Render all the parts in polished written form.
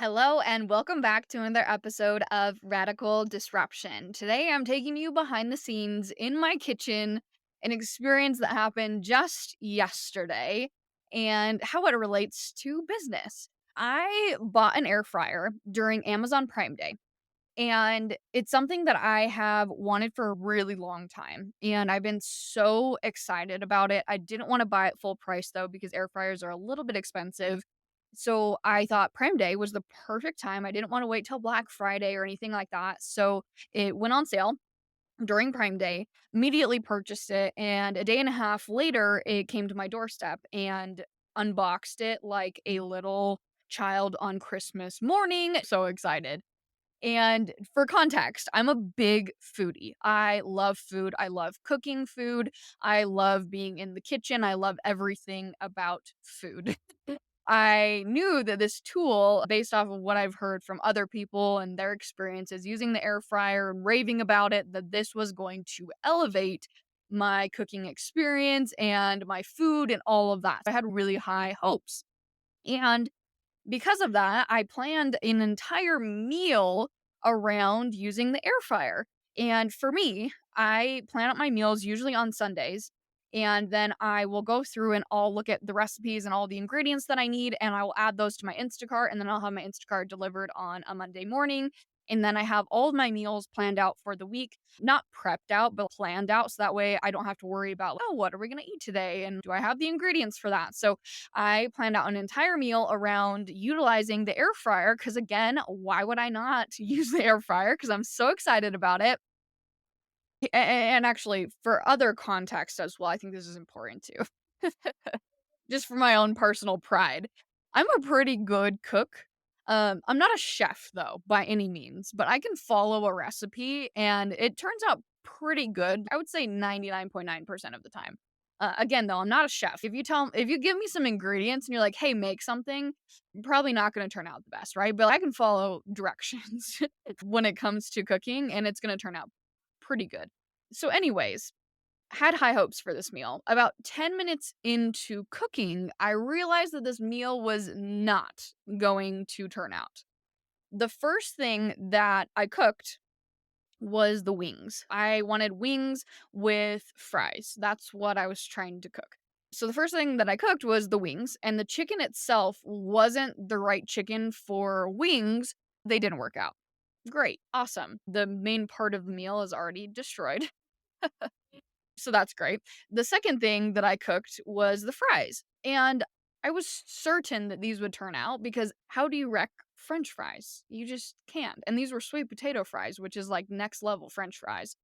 Hello, and welcome back to another episode of Radical Disruption. Today, I'm taking you behind the scenes in my kitchen, an experience that happened just yesterday, and how it relates to business. I bought an air fryer during Amazon Prime Day, and it's something that I have wanted for a really long time. And I've been so excited about it. I didn't want to buy it full price though, because air fryers are a little bit expensive. So I thought Prime Day was the perfect time. I didn't want to wait till Black Friday or anything like that. So it went on sale during Prime Day, immediately purchased it. And a day and a half later, it came to my doorstep and unboxed it like a little child on Christmas morning. So excited. And for context, I'm a big foodie. I love food. I love cooking food. I love being in the kitchen. I love everything about food. I knew that this tool, based off of what I've heard from other people and their experiences using the air fryer and raving about it, that this was going to elevate my cooking experience and my food and all of that. I had really high hopes. And because of that, I planned an entire meal around using the air fryer. And for me, I plan out my meals usually on Sundays. And then I will go through and I'll look at the recipes and all the ingredients that I need, and I will add those to my Instacart. And then I'll have my Instacart delivered on a Monday morning. And then I have all of my meals planned out for the week, not prepped out, but planned out. So that way I don't have to worry about, oh, what are we going to eat today? And do I have the ingredients for that? So I planned out an entire meal around utilizing the air fryer because, again, why would I not use the air fryer? Because I'm so excited about it. And actually, for other context as well, I think this is important too, just for my own personal pride. I'm a pretty good cook. I'm not a chef though, by any means, but I can follow a recipe and it turns out pretty good. I would say 99.9% of the time. Again, though, I'm not a chef. If you give me some ingredients and you're like, "Hey, make something," probably not going to turn out the best, right? But I can follow directions when it comes to cooking, and it's going to turn out pretty good. So, anyways, had high hopes for this meal. About 10 minutes into cooking, I realized that this meal was not going to turn out. The first thing that I cooked was the wings. I wanted wings with fries. That's what I was trying to cook. So the first thing that I cooked was the wings, and the chicken itself wasn't the right chicken for wings. They didn't work out. Great. Awesome. The main part of the meal is already destroyed. So that's great. The second thing that I cooked was the fries. And I was certain that these would turn out because how do you wreck French fries? You just can't. And these were sweet potato fries, which is like next level French fries.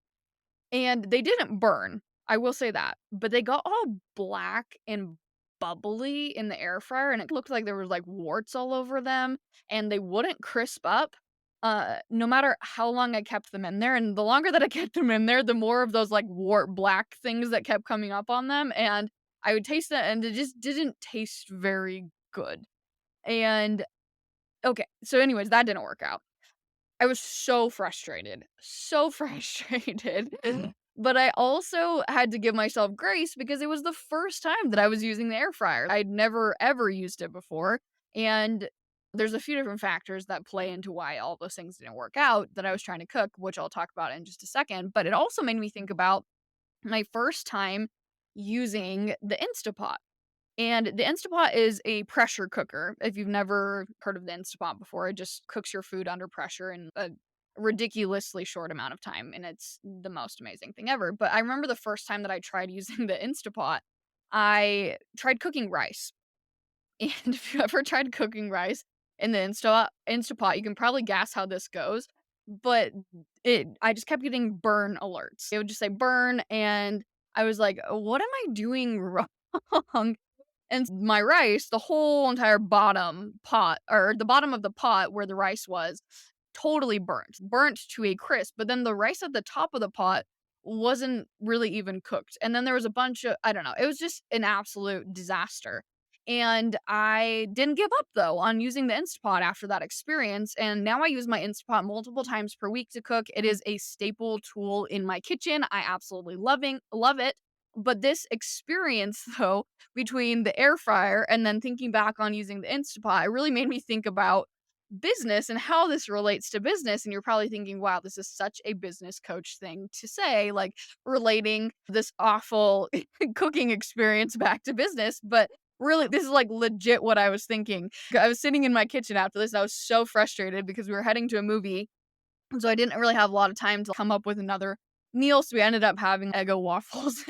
And they didn't burn. I will say that. But they got all black and bubbly in the air fryer and it looked like there was like warts all over them and they wouldn't crisp up no matter how long I kept them in there. And the longer that I kept them in there, the more of those like wart black things that kept coming up on them. And I would taste it and it just didn't taste very good. And okay, so anyways, that didn't work out. I was so frustrated, but I also had to give myself grace because it was the first time that I was using the air fryer. I'd never ever used it before, and there's a few different factors that play into why all those things didn't work out that I was trying to cook, which I'll talk about in just a second, but it also made me think about my first time using the Instapot. And the Instapot is a pressure cooker. If you've never heard of the Instapot before, it just cooks your food under pressure in a ridiculously short amount of time, and it's the most amazing thing ever. But I remember the first time that I tried using the Instapot, I tried cooking rice. And if you ever tried cooking rice in the Instapot, you can probably guess how this goes. But I just kept getting burn alerts. It would just say burn, and I was like, "What am I doing wrong?" And my rice, the whole entire bottom pot or the bottom of the pot where the rice was, totally burnt to a crisp, but then the rice at the top of the pot wasn't really even cooked, and then there was a bunch of I don't know, it was just an absolute disaster, and I didn't give up, though, on using the Instapot after that experience, and now I use my Instapot multiple times per week to cook. It is a staple tool in my kitchen. I absolutely love it, but this experience, though, between the air fryer and then thinking back on using the Instapot, it really made me think about business and how this relates to business. And you're probably thinking, wow, this is such a business coach thing to say, like relating this awful cooking experience back to business. But really, this is like legit what I was thinking. I was sitting in my kitchen after this. And I was so frustrated because we were heading to a movie, so I didn't really have a lot of time to come up with another meal, so we ended up having Eggo waffles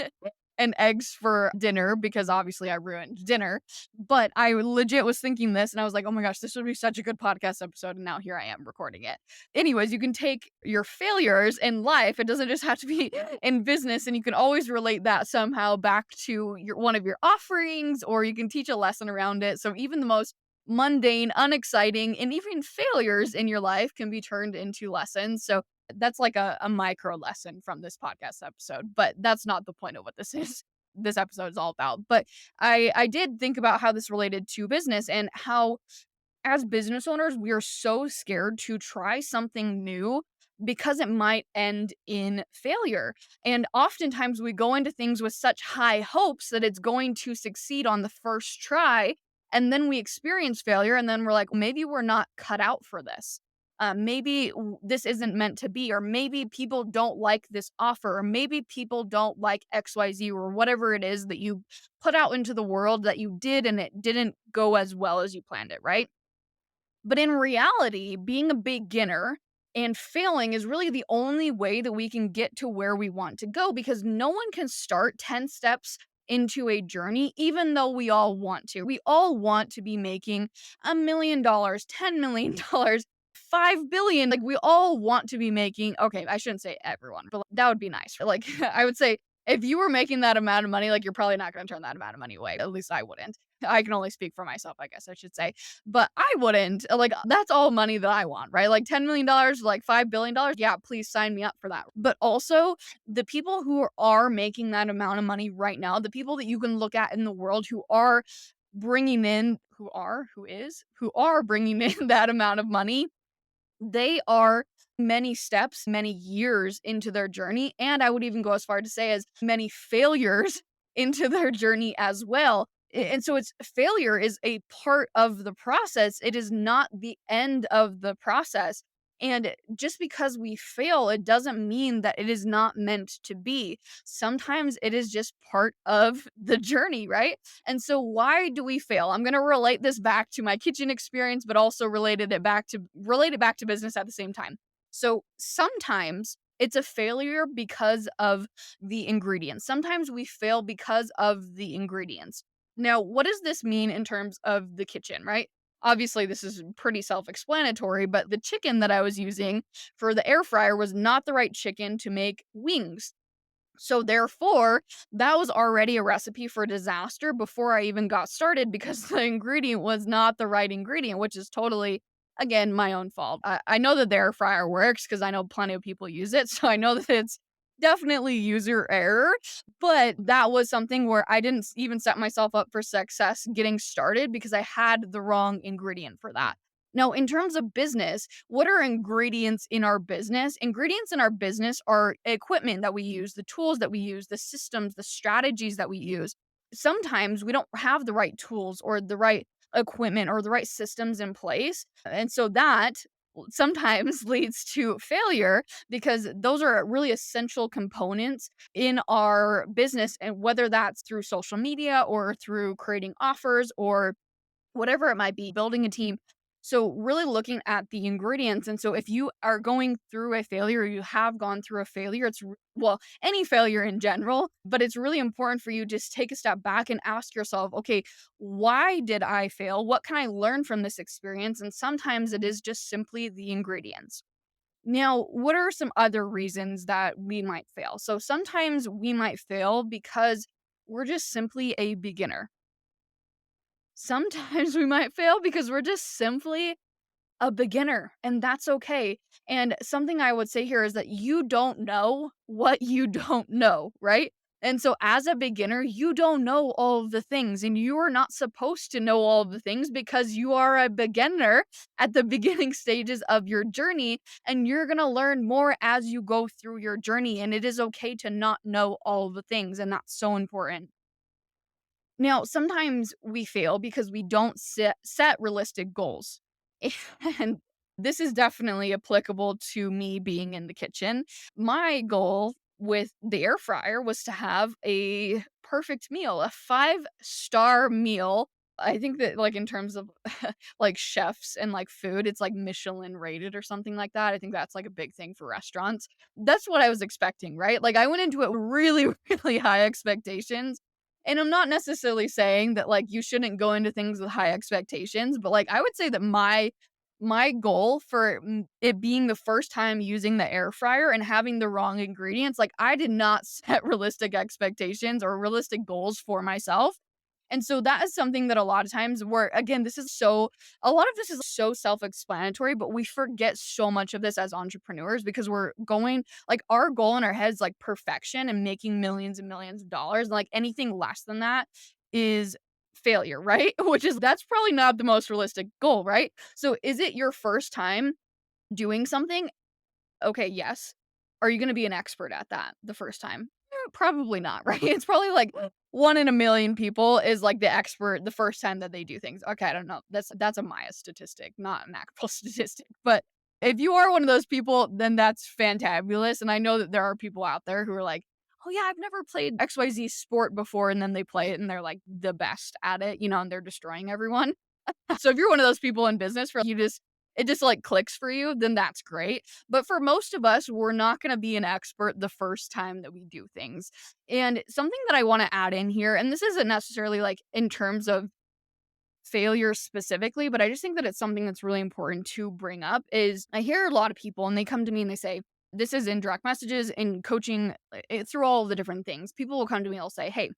and eggs for dinner because obviously I ruined dinner. But I legit was thinking this and I was like, "Oh my gosh, this would be such a good podcast episode," and now here I am recording it. Anyways, you can take your failures in life, it doesn't just have to be in business, and you can always relate that somehow back to your one of your offerings, or you can teach a lesson around it. So even the most mundane, unexciting, and even failures in your life can be turned into lessons. So that's like a micro lesson from this podcast episode, but that's not the point of what this is. This episode is all about. But I did think about how this related to business and how as business owners, we are so scared to try something new because it might end in failure. And oftentimes we go into things with such high hopes that it's going to succeed on the first try. And then we experience failure. And then we're like, maybe we're not cut out for this. Maybe this isn't meant to be, or maybe people don't like this offer, or maybe people don't like XYZ, or whatever it is that you put out into the world that you did and it didn't go as well as you planned it, right? But in reality, being a beginner and failing is really the only way that we can get to where we want to go because no one can start 10 steps into a journey, even though we all want to. We all want to be making $1 million, $10 million, 5 billion. Like, we all want to be making, okay, I shouldn't say everyone, but like, that would be nice. Like, I would say if you were making that amount of money, like, you're probably not going to turn that amount of money away. At least I wouldn't. I can only speak for myself, I guess I should say. But I wouldn't. Like, that's all money that I want, right? Like $10 million, like $5 billion. Yeah, please sign me up for that. But also, the people who are making that amount of money right now, the people that you can look at in the world who are bringing in, who are bringing in that amount of money, they are many steps, many years into their journey, and I would even go as far to say as many failures into their journey as well. And so it's failure is a part of the process. It is not the end of the process. And just because we fail, it doesn't mean that it is not meant to be. Sometimes it is just part of the journey, right? And so why do we fail? I'm going to relate this back to my kitchen experience, but also relate it back to business at the same time. So sometimes it's a failure because of the ingredients. Sometimes we fail because of the ingredients. Now, what does this mean in terms of the kitchen, right? Obviously, this is pretty self explanatory, but the chicken that I was using for the air fryer was not the right chicken to make wings. So therefore, that was already a recipe for disaster before I even got started because the ingredient was not the right ingredient, which is totally, again, my own fault. I know that the air fryer works because I know plenty of people use it. So I know that it's definitely user error, but that was something where I didn't even set myself up for success getting started because I had the wrong ingredient for that. Now, in terms of business, what are ingredients in our business? Ingredients in our business are equipment that we use, the tools that we use, the systems, the strategies that we use. Sometimes we don't have the right tools or the right equipment or the right systems in place. And so that sometimes leads to failure because those are really essential components in our business. And whether that's through social media or through creating offers or whatever it might be, building a team. So, really looking at the ingredients. And so, if you are going through a failure, you have gone through a failure, well, any failure in general, but it's really important for you to just take a step back and ask yourself, okay, why did I fail? What can I learn from this experience? And sometimes it is just simply the ingredients. Now, what are some other reasons that we might fail? So, sometimes we might fail because we're just simply a beginner. Sometimes we might fail because we're just simply a beginner, and that's okay. And something I would say here is that you don't know what you don't know, right? And so, as a beginner, you don't know all of the things, and you are not supposed to know all of the things because you are a beginner at the beginning stages of your journey, and you're going to learn more as you go through your journey. And it is okay to not know all of the things, and that's so important. Now, sometimes we fail because we don't set realistic goals. And this is definitely applicable to me being in the kitchen. My goal with the air fryer was to have a perfect meal, a five-star meal. I think that, like, in terms of, like, chefs and, like, food, it's, like, Michelin rated or something like that. I think that's, like, a big thing for restaurants. That's what I was expecting, right? Like, I went into it with really, really high expectations, and I'm not necessarily saying that, like, you shouldn't go into things with high expectations, but, like, I would say that my goal for, it being the first time using the air fryer and having the wrong ingredients, like, I did not set realistic expectations or realistic goals for myself, and so that is something that a lot of times where again, this is so a lot of this is so self-explanatory, but we forget so much of this as entrepreneurs because we're going like, our goal in our heads, like, perfection and making millions and millions of dollars, like, anything less than that is failure, right? Which is that's probably not the most realistic goal, right? So, is it your first time doing something? Okay, yes. Are you gonna be an expert at that the first time? Probably not, right? It's probably like 1 in a million people is like the expert the first time that they do things. Okay, I don't know. That's a Maya statistic, not an actual statistic. But if you are one of those people, then that's fantabulous. And I know that there are people out there who are like, "Oh yeah, I've never played XYZ sport before," and then they play it and they're like the best at it, and they're destroying everyone. So if you're one of those people in business where it just like clicks for you, then that's great. But for most of us, we're not going to be an expert the first time that we do things. And something that I want to add in here, and this isn't necessarily like in terms of failure specifically, but I just think that it's something that's really important to bring up is I hear a lot of people and they come to me and they say, this is in direct messages, in coaching, through all of the different things. People will come to me and they'll say, hey,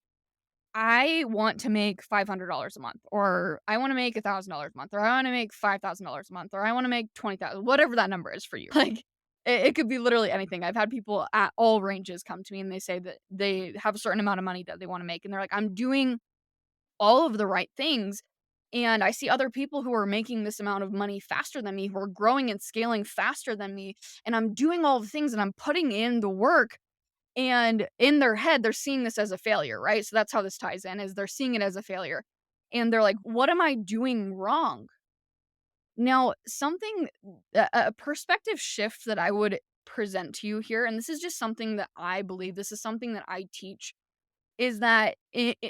I want to make $500 a month, or I wanna make $1,000 a month, or I wanna make $5,000 a month, or I wanna make 20,000, whatever that number is for you. Like, it could be literally anything. I've had people at all ranges come to me and they say that they have a certain amount of money that they wanna make, and they're like, "I'm doing all of the right things, and I see other people who are making this amount of money faster than me, who are growing and scaling faster than me, and I'm doing all the things and I'm putting in the work, and in their head, they're seeing this as a failure, right? So that's how this ties in, is they're seeing it as a failure. And they're like, "What am I doing wrong?" Now, a perspective shift that I would present to you here, and this is just something that I believe, this is something that I teach, is that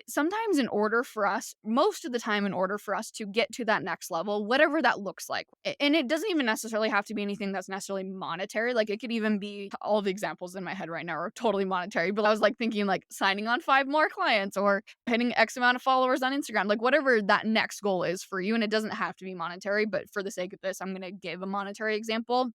sometimes in order for us most of the time in order for us to get to that next level, whatever that looks like, and it doesn't even necessarily have to be anything that's necessarily monetary, like, it could even be all the examples in my head right now are totally monetary, but I was, like, thinking, like, signing on 5 more clients or hitting X amount of followers on Instagram, like, whatever that next goal is for you, and it doesn't have to be monetary, but for the sake of this, I'm gonna give a monetary example.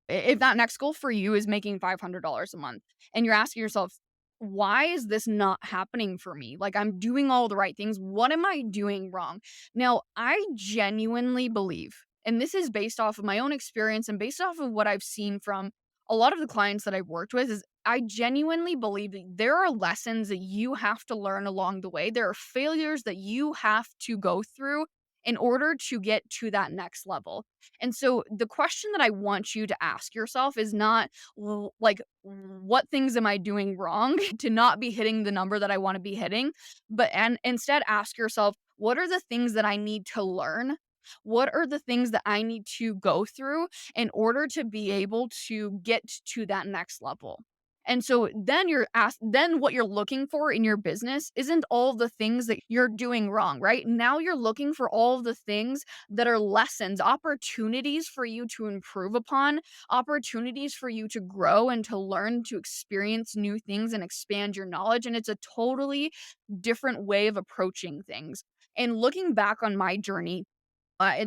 If that next goal for you is making $500 a month and you're asking yourself, why is this not happening for me? Like, I'm doing all the right things. What am I doing wrong? Now, I genuinely believe, and this is based off of my own experience and based off of what I've seen from a lot of the clients that I've worked with, is I genuinely believe that there are lessons that you have to learn along the way. There are failures that you have to go through in order to get to that next level. And so the question that I want you to ask yourself is not, like, what things am I doing wrong to not be hitting the number that I want to be hitting? But and instead ask yourself, what are the things that I need to learn? What are the things that I need to go through in order to be able to get to that next level? And so then what you're looking for in your business isn't all the things that you're doing wrong, right? Now you're looking for all the things that are lessons, opportunities for you to improve upon, opportunities for you to grow and to learn, to experience new things and expand your knowledge. And it's a totally different way of approaching things. And looking back on my journey,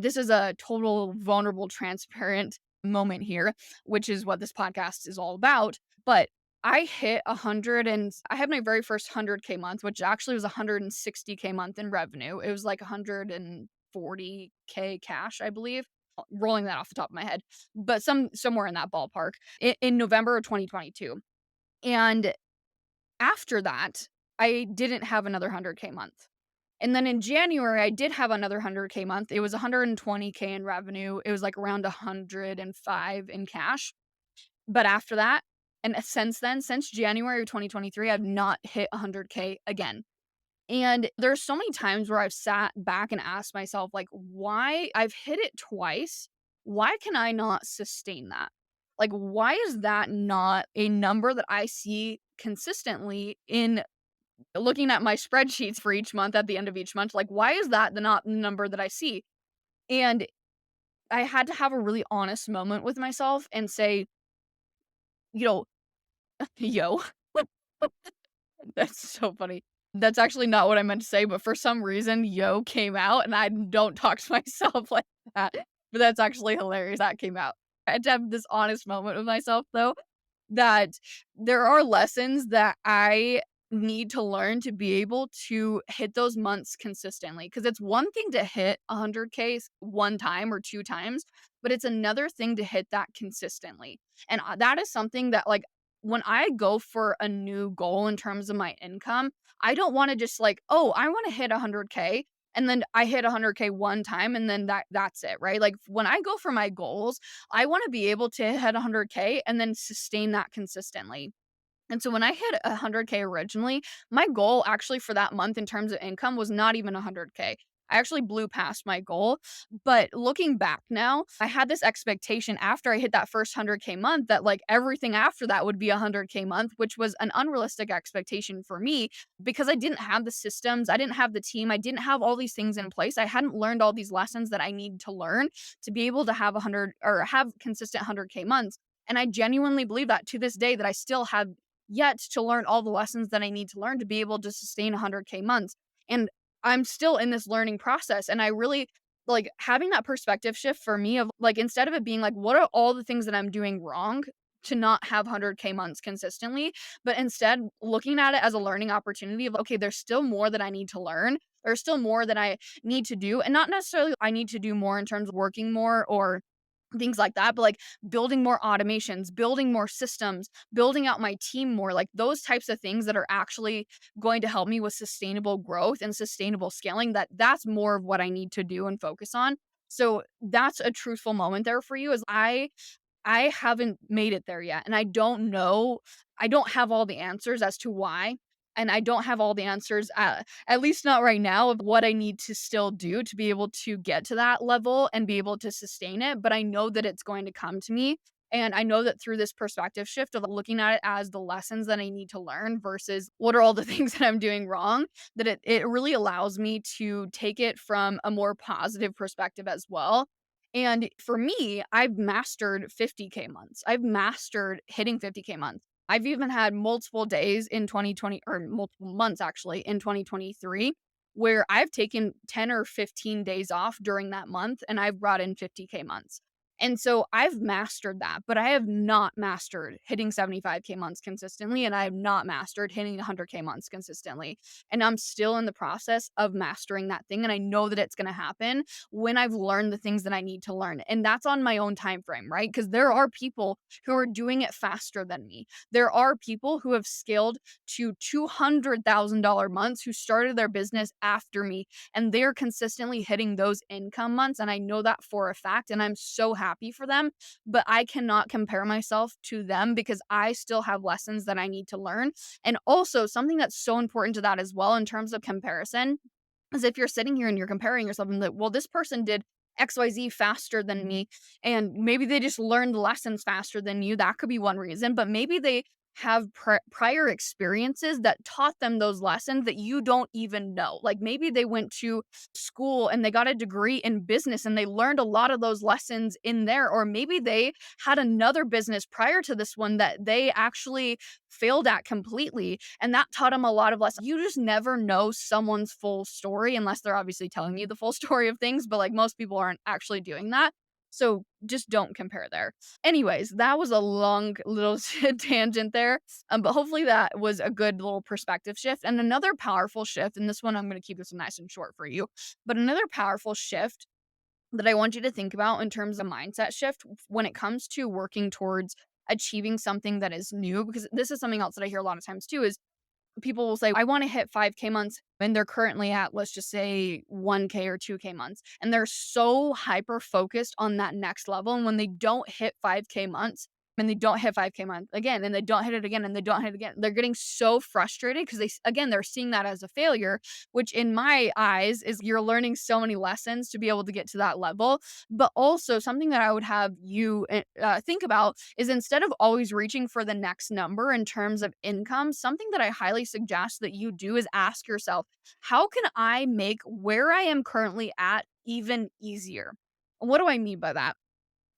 this is a total vulnerable, transparent moment here, which is what this podcast is all about. But I hit 100 and I had my very first 100K month, which actually was 160K month in revenue. It was like 140K cash, I believe. Rolling that off the top of my head, but somewhere in that ballpark in November of 2022. And after that, I didn't have another 100K month. And then in January, I did have another 100K month. It was 120K in revenue. It was like around 105 in cash. But after that, and since then, since January of 2023, I've not hit 100K again. And there's so many times where I've sat back and asked myself, like, why I've hit it twice. Why can I not sustain that? Like, why is that not a number that I see consistently in looking at my spreadsheets for each month at the end of each month? Like, why is that the not number that I see? And I had to have a really honest moment with myself and say, you know, yo, that's so funny. That's actually not what I meant to say, but for some reason, "yo" came out, and I don't talk to myself like that, but that's actually hilarious that came out. I had to have this honest moment with myself, though, that there are lessons that I need to learn to be able to hit those months consistently. Because it's one thing to hit 100K one time or 2 times, but it's another thing to hit that consistently, and, that is something that, like, when I go for a new goal in terms of my income, I don't wanna just like, "Oh, I wanna hit 100K," and then I hit 100K one time, and then that's it, right? Like, when I go for my goals, I wanna be able to hit 100K and then sustain that consistently. And so when I hit 100K originally, my goal actually for that month in terms of income was not even 100K. I actually blew past my goal. But looking back now, I had this expectation after I hit that first 100K month that like everything after that would be a 100K month, which was an unrealistic expectation for me because I didn't have the systems, I didn't have the team, I didn't have all these things in place. I hadn't learned all these lessons that I need to learn to be able to have 100 or have consistent 100K months. And I genuinely believe that to this day that I still have yet to learn all the lessons that I need to learn to be able to sustain 100K months. And I'm still in this learning process. And I really like having that perspective shift for me of like, instead of it being like, what are all the things that I'm doing wrong to not have 100K months consistently? But instead, looking at it as a learning opportunity of, okay, there's still more that I need to learn. There's still more that I need to do. And not necessarily I need to do more in terms of working more or things like that, but like building more automations, building more systems, building out my team more, like those types of things that are actually going to help me with sustainable growth and sustainable scaling, that's more of what I need to do and focus on. So that's a truthful moment there for you is I haven't made it there yet, and I don't know I don't have all the answers as to why, and I don't have all the answers, at least not right now, of what I need to still do to be able to get to that level and be able to sustain it, but I know that it's going to come to me, and I know that through this perspective shift of looking at it as the lessons that I need to learn versus what are all the things that I'm doing wrong, that it really allows me to take it from a more positive perspective as well. And for me, I've mastered 50K months. I've mastered hitting 50K months. I've even had multiple days in 2020 or multiple months actually in 2023 where I've taken 10 or 15 days off during that month and I've brought in 50K months. And so I've mastered that, but I have not mastered hitting 75K months consistently and I have not mastered hitting 100K months consistently. And I'm still in the process of mastering that thing and I know that it's going to happen when I've learned the things that I need to learn. And that's on my own time frame, right? Because there are people who are doing it faster than me. There are people who have scaled to $200,000 months who started their business after me and they're consistently hitting those income months and I know that for a fact and I'm so happy for them, but I cannot compare myself to them because I still have lessons that I need to learn. And also something that's so important to that as well in terms of comparison is if you're sitting here and you're comparing yourself and like, well, this person did XYZ faster than me, and maybe they just learned lessons faster than you. That could be one reason, but maybe they have prior experiences that taught them those lessons that you don't even know. Like maybe they went to school and they got a degree in business and they learned a lot of those lessons in there, or maybe they had another business prior to this one that they actually failed at completely and that taught them a lot of lessons. You just never know someone's full story unless they're obviously telling you the full story of things, but like most people aren't actually doing that. So just don't compare there. Anyways, that was a long little tangent there. But hopefully that was a good little perspective shift. And another powerful shift, and this one I'm going to keep this nice and short for you, but another powerful shift that I want you to think about in terms of mindset shift when it comes to working towards achieving something that is new, because this is something else that I hear a lot of times too, is people will say, I want to hit 5K months. And they're currently at, let's just say, 1K or 2K months. And they're so hyper focused on that next level. And when they don't hit 5K months, and they don't hit 5K month again, and they don't hit it again, and they don't hit it again. They're getting so frustrated because again, they're seeing that as a failure, which in my eyes is you're learning so many lessons to be able to get to that level. But also something that I would have you think about is instead of always reaching for the next number in terms of income, something that I highly suggest that you do is ask yourself, how can I make where I am currently at even easier? What do I mean by that?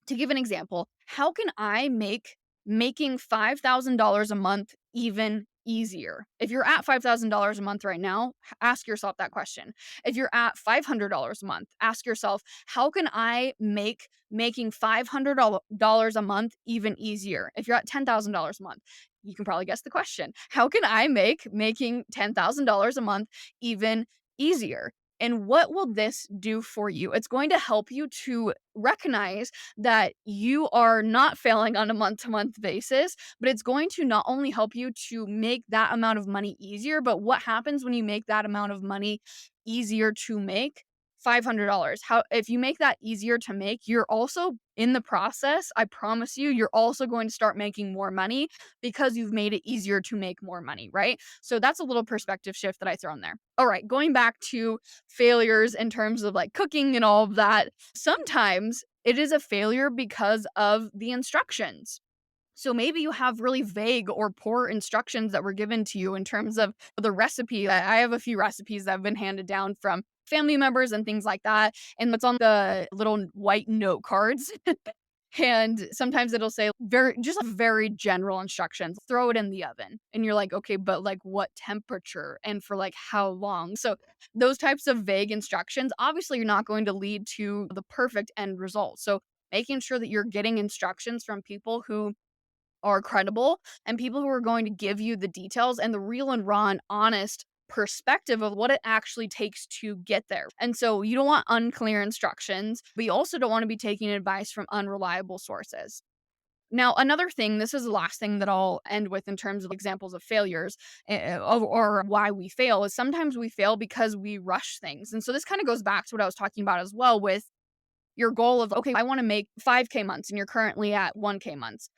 To give an example, how can I make making $5,000 a month even easier? If you're at $5,000 a month right now, ask yourself that question. If you're at $500 a month, ask yourself, how can I make making $500 a month even easier? If you're at $10,000 a month, you can probably guess the question. How can I make making $10,000 a month even easier? And what will this do for you? It's going to help you to recognize that you are not failing on a month to month basis, but it's going to not only help you to make that amount of money easier, but what happens when you make that amount of money easier to make? $500. How if you make that easier to make, you're also in the process, I promise you, you're also going to start making more money because you've made it easier to make more money, right? So that's a little perspective shift that I throw in there. All right, going back to failures in terms of like cooking and all of that, sometimes it is a failure because of the instructions. So maybe you have really vague or poor instructions that were given to you in terms of the recipe. I have a few recipes that have been handed down from family members and things like that. And it's on the little white note cards. And sometimes it'll say very general instructions. Throw it in the oven. And you're like, okay, but like what temperature and for like how long? So those types of vague instructions, obviously you're not going to lead to the perfect end result. So making sure that you're getting instructions from people who are credible and people who are going to give you the details and the real and raw and honest perspective of what it actually takes to get there. And so you don't want unclear instructions, but you also don't want to be taking advice from unreliable sources. Now, another thing, this is the last thing that I'll end with in terms of examples of failures or why we fail, is sometimes we fail because we rush things. And so this kind of goes back to what I was talking about as well with your goal of, okay, I want to make 5K months and you're currently at 1K months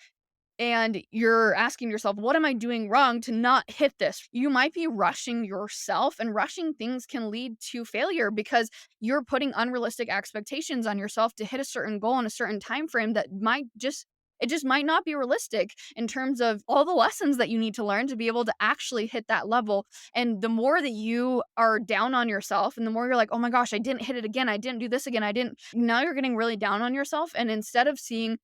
and you're asking yourself, what am I doing wrong to not hit this? You might be rushing yourself, and rushing things can lead to failure because you're putting unrealistic expectations on yourself to hit a certain goal in a certain time frame that might just might not be realistic in terms of all the lessons that you need to learn to be able to actually hit that level. And the more that you are down on yourself and the more you're like, oh my gosh, I didn't hit it again, I didn't do this again, I didn't, now you're getting really down on yourself. And instead of seeing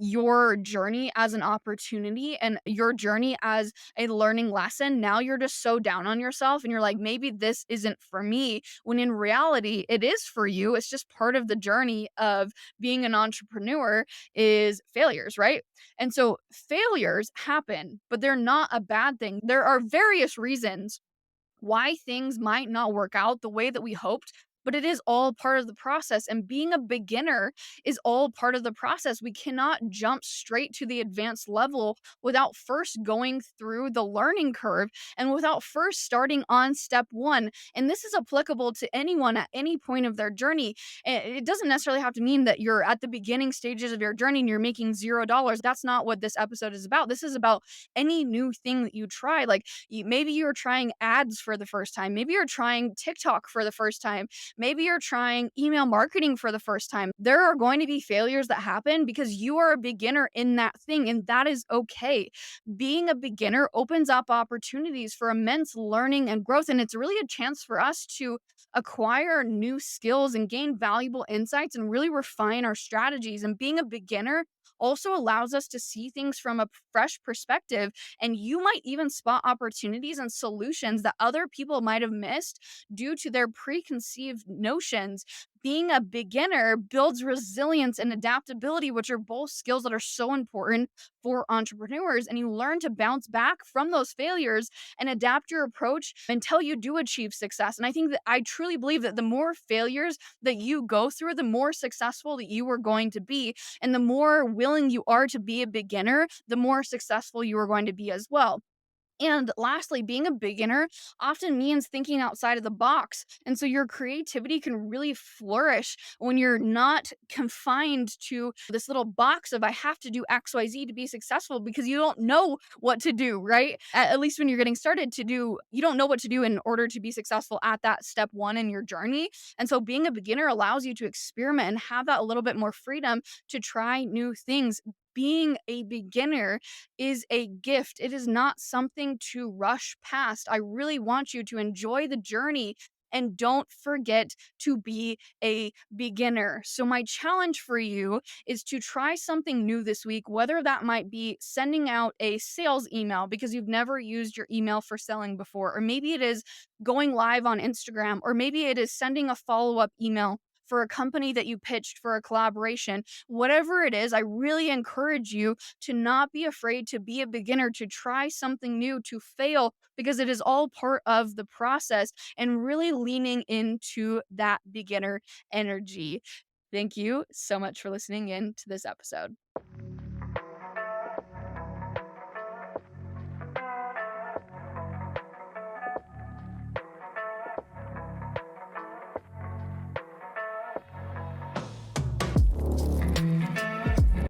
your journey as an opportunity and your journey as a learning lesson, now you're just so down on yourself and you're like, maybe this isn't for me. When in reality, it is for you. It's just part of the journey of being an entrepreneur is failures, right? And so failures happen, but they're not a bad thing. There are various reasons why things might not work out the way that we hoped, but it is all part of the process. And being a beginner is all part of the process. We cannot jump straight to the advanced level without first going through the learning curve and without first starting on step one. And this is applicable to anyone at any point of their journey. It doesn't necessarily have to mean that you're at the beginning stages of your journey and you're making $0. That's not what this episode is about. This is about any new thing that you try. Like maybe you're trying ads for the first time. Maybe you're trying TikTok for the first time. Maybe you're trying email marketing for the first time. There are going to be failures that happen because you are a beginner in that thing, and that is okay. Being a beginner opens up opportunities for immense learning and growth, and it's really a chance for us to acquire new skills and gain valuable insights and really refine our strategies. And being a beginner also allows us to see things from a fresh perspective, and you might even spot opportunities and solutions that other people might have missed due to their preconceived notions. Being a beginner builds resilience and adaptability, which are both skills that are so important for entrepreneurs. And you learn to bounce back from those failures and adapt your approach until you do achieve success. And I think that I truly believe that the more failures that you go through, the more successful that you are going to be. And the more willing you are to be a beginner, the more successful you are going to be as well. And lastly, being a beginner often means thinking outside of the box. And so your creativity can really flourish when you're not confined to this little box of I have to do XYZ to be successful because you don't know what to do, right? At least when you're getting started to do, you don't know what to do in order to be successful at that step one in your journey. And so being a beginner allows you to experiment and have that a little bit more freedom to try new things. Being a beginner is a gift. It is not something to rush past. I really want you to enjoy the journey and don't forget to be a beginner. So, my challenge for you is to try something new this week, whether that might be sending out a sales email because you've never used your email for selling before, or maybe it is going live on Instagram, or maybe it is sending a follow up email for a company that you pitched for a collaboration. Whatever it is, I really encourage you to not be afraid to be a beginner, to try something new, to fail, because it is all part of the process, and really leaning into that beginner energy. Thank you so much for listening in to this episode.